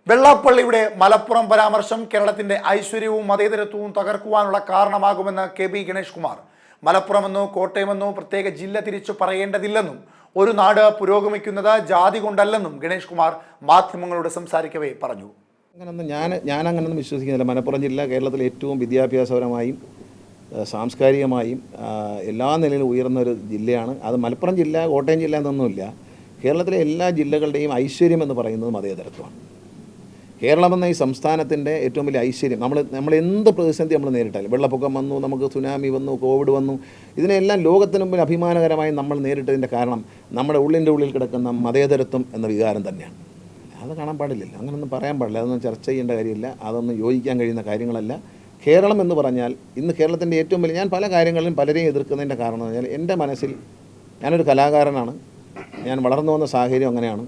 വെള്ളാപ്പള്ളിയുടെ മലപ്പുറം പരാമർശം കേരളത്തിന്റെ ഐശ്വര്യവും മതേതരത്വവും തകർക്കുവാനുള്ള കാരണമാകുമെന്ന് കെ.ബി. ഗണേഷ് കുമാർ. മലപ്പുറമെന്നോ കോട്ടയമെന്നോ പ്രത്യേക ജില്ല തിരിച്ചു പറയേണ്ടതില്ലെന്നും ഒരു നാട് പുരോഗമിക്കുന്നത് ജാതി കൊണ്ടല്ലെന്നും ഗണേഷ് കുമാർ മാധ്യമങ്ങളോട് സംസാരിക്കവേ പറഞ്ഞു. ഞാൻ അങ്ങനൊന്നും വിശ്വസിക്കുന്നില്ല. മലപ്പുറം ജില്ല കേരളത്തിലെ ഏറ്റവും വിദ്യാഭ്യാസപരമായും സാംസ്കാരികമായും എല്ലാ നിലയിലും ഉയർന്നൊരു ജില്ലയാണ്. അത് മലപ്പുറം ജില്ല കോട്ടയം ജില്ല എന്നൊന്നുമില്ല. കേരളത്തിലെ എല്ലാ ജില്ലകളുടെയും ഐശ്വര്യം എന്ന് പറയുന്നത് മതേതരത്വമാണ്. കേരളമെന്ന ഈ സംസ്ഥാനത്തിൻ്റെ ഏറ്റവും വലിയ ഐശ്വര്യം, നമ്മൾ എന്ത് പ്രതിസന്ധി നമ്മൾ നേരിട്ടാലും, വെള്ളപ്പൊക്കം വന്നു, നമുക്ക് സുനാമി വന്നു, കോവിഡ് വന്നു, ഇതിനെല്ലാം ലോകത്തിന് മുമ്പിൽ അഭിമാനകരമായി നമ്മൾ നേരിട്ടതിൻ്റെ കാരണം നമ്മുടെ ഉള്ളിൽ കിടക്കുന്ന മതേതരത്വം എന്ന വികാരം തന്നെയാണ്. അത് കാണാൻ പാടില്ലല്ലോ, അങ്ങനൊന്നും പറയാൻ പാടില്ല, അതൊന്നും ചർച്ച ചെയ്യേണ്ട കാര്യമില്ല, അതൊന്നും യോജിക്കാൻ കഴിയുന്ന കാര്യങ്ങളല്ല. കേരളം എന്ന് പറഞ്ഞാൽ ഇന്ന് കേരളത്തിൻ്റെ ഏറ്റവും വലിയ, ഞാൻ പല കാര്യങ്ങളിലും പലരെയും എതിർക്കുന്നതിൻ്റെ കാരണം എന്ന് പറഞ്ഞാൽ എൻ്റെ മനസ്സിൽ ഞാനൊരു കലാകാരനാണ്, ഞാൻ വളർന്നു വന്ന സാഹചര്യം അങ്ങനെയാണ്,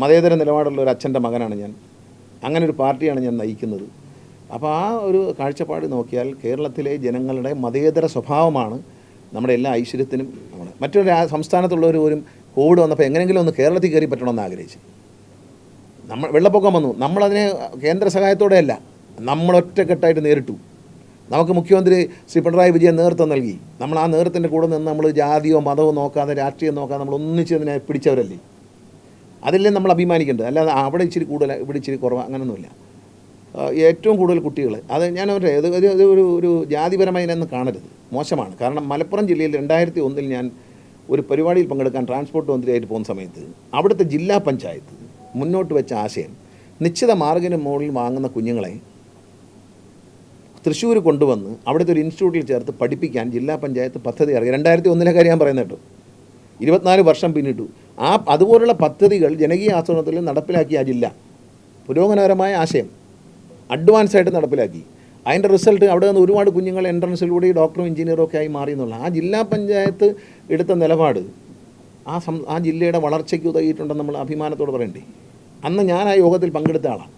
മതേതര നിലപാടുള്ള ഒരു അച്ഛൻ്റെ മകനാണ് ഞാൻ, അങ്ങനെ ഒരു പാർട്ടിയാണ് ഞാൻ നയിക്കുന്നത്. അപ്പോൾ ആ ഒരു കാഴ്ചപ്പാട് നോക്കിയാൽ കേരളത്തിലെ ജനങ്ങളുടെ മതേതര സ്വഭാവമാണ് നമ്മുടെ എല്ലാ ഐശ്വര്യത്തിനും. മറ്റൊരു സംസ്ഥാനത്തുള്ളവർ പോലും കോവിഡ് വന്നപ്പോൾ എങ്ങനെയെങ്കിലും ഒന്ന് കേരളത്തിൽ കയറി പറ്റണമെന്ന് ആഗ്രഹിച്ചു. വെള്ളപ്പൊക്കം വന്നു, നമ്മളതിനെ കേന്ദ്ര സഹായത്തോടെയല്ല, നമ്മളൊറ്റക്കെട്ടായിട്ട് നേരിട്ടു. നമുക്ക് മുഖ്യമന്ത്രി ശ്രീ പിണറായി വിജയൻ നേതൃത്വം നൽകി. നമ്മൾ ആ നേതൃത്വത്തിൻ്റെ കൂടെ നിന്ന് നമ്മൾ ജാതിയോ മതമോ നോക്കാതെ, രാഷ്ട്രീയം നോക്കാതെ നമ്മൾ ഒന്നിച്ചതിനെ പിടിച്ചവരല്ലേ. അതില്ലേ നമ്മൾ അഭിമാനിക്കേണ്ടത്. അല്ലാതെ അവിടെ ഇച്ചിരി കൂടുതൽ ഇവിടെ ഇച്ചിരി കുറവ് അങ്ങനെയൊന്നുമില്ല. ഏറ്റവും കൂടുതൽ കുട്ടികൾ, അത് ഞാൻ ഒരു ജാതിപരമായി എന്നെ കാണരുത്, മോശമാണ്. കാരണം മലപ്പുറം ജില്ലയിൽ 2001 ഞാൻ ഒരു പരിപാടിയിൽ പങ്കെടുക്കാൻ ട്രാൻസ്പോർട്ട് മന്ത്രിയായിട്ട് പോകുന്ന സമയത്ത് അവിടുത്തെ ജില്ലാ പഞ്ചായത്ത് മുന്നോട്ട് വെച്ച ആശയം, നിശ്ചിത മാർഗിന് മുകളിൽ വാങ്ങുന്ന കുഞ്ഞുങ്ങളെ തൃശ്ശൂർ കൊണ്ടുവന്ന് അവിടുത്തെ ഒരു ഇൻസ്റ്റിറ്റ്യൂട്ടിൽ ചേർത്ത് പഠിപ്പിക്കാൻ ജില്ലാ പഞ്ചായത്ത് പദ്ധതി ഇറങ്ങി. 2001 കാര്യം ഞാൻ പറയുന്നത് കേട്ടോ, 24 വർഷം പിന്നിട്ടു. അതുപോലുള്ള പദ്ധതികൾ ജനകീയ ആസൂത്രണത്തിൽ നടപ്പിലാക്കിയ ആ ജില്ല പുരോഗമനപരമായ ആശയം അഡ്വാൻസായിട്ട് നടപ്പിലാക്കി. അതിൻ്റെ റിസൾട്ട് അവിടെ നിന്ന് ഒരുപാട് കുഞ്ഞുങ്ങൾ എൻട്രൻസിലൂടെ ഡോക്ടറും എഞ്ചിനീയറും ഒക്കെ ആയി മാറി എന്നുള്ള ആ ജില്ലാ പഞ്ചായത്ത് എടുത്ത നിലപാട് ആ ജില്ലയുടെ വളർച്ചയ്ക്ക് ഉതകിയിട്ടുണ്ടെന്ന് നമ്മൾ അഭിമാനത്തോട് പറയണ്ടേ. അന്ന് ഞാൻ ആ യോഗത്തിൽ പങ്കെടുത്ത ആളാണ്.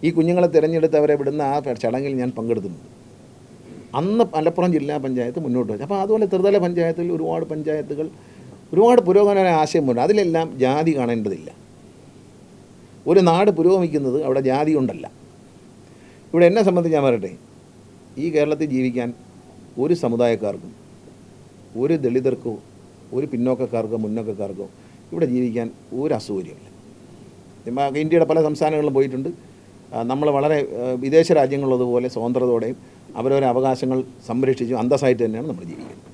ഈ കുഞ്ഞുങ്ങളെ തിരഞ്ഞെടുത്ത് അവരെ വിടുന്ന ആ ചടങ്ങിൽ ഞാൻ പങ്കെടുത്തിട്ടുണ്ട്. അന്ന് മലപ്പുറം ജില്ലാ പഞ്ചായത്ത് മുന്നോട്ട് വെച്ചു. അപ്പോൾ അതുപോലെ ത്രിതല പഞ്ചായത്തിൽ ഒരുപാട് പഞ്ചായത്തുകൾ ഒരുപാട് പുരോഗമനമായ ആശയമുണ്ട്. അതിലെല്ലാം ജാതി കാണേണ്ടതില്ല. ഒരു നാട് പുരോഗമിക്കുന്നത് അവിടെ ജാതി കൊണ്ടല്ല. ഇവിടെ എന്നെ സംബന്ധിച്ച് ഞാൻ പറയട്ടെ, ഈ കേരളത്തിൽ ജീവിക്കാൻ ഒരു സമുദായക്കാർക്കും, ഒരു ദളിതർക്കോ, ഒരു പിന്നോക്കക്കാർക്കോ മുന്നോക്കക്കാർക്കോ ഇവിടെ ജീവിക്കാൻ ഒരു അസൗകര്യമില്ല. ഇന്ത്യയുടെ പല സംസ്ഥാനങ്ങളിലും പോയിട്ടുണ്ട്. നമ്മൾ വളരെ വിദേശ രാജ്യങ്ങളുള്ളതുപോലെ സ്വതന്ത്രതയോടെയും അവരവരെ അവകാശങ്ങൾ സംരക്ഷിച്ചും അന്തസ്സായിട്ട് തന്നെയാണ് നമ്മൾ ജീവിക്കുന്നത്.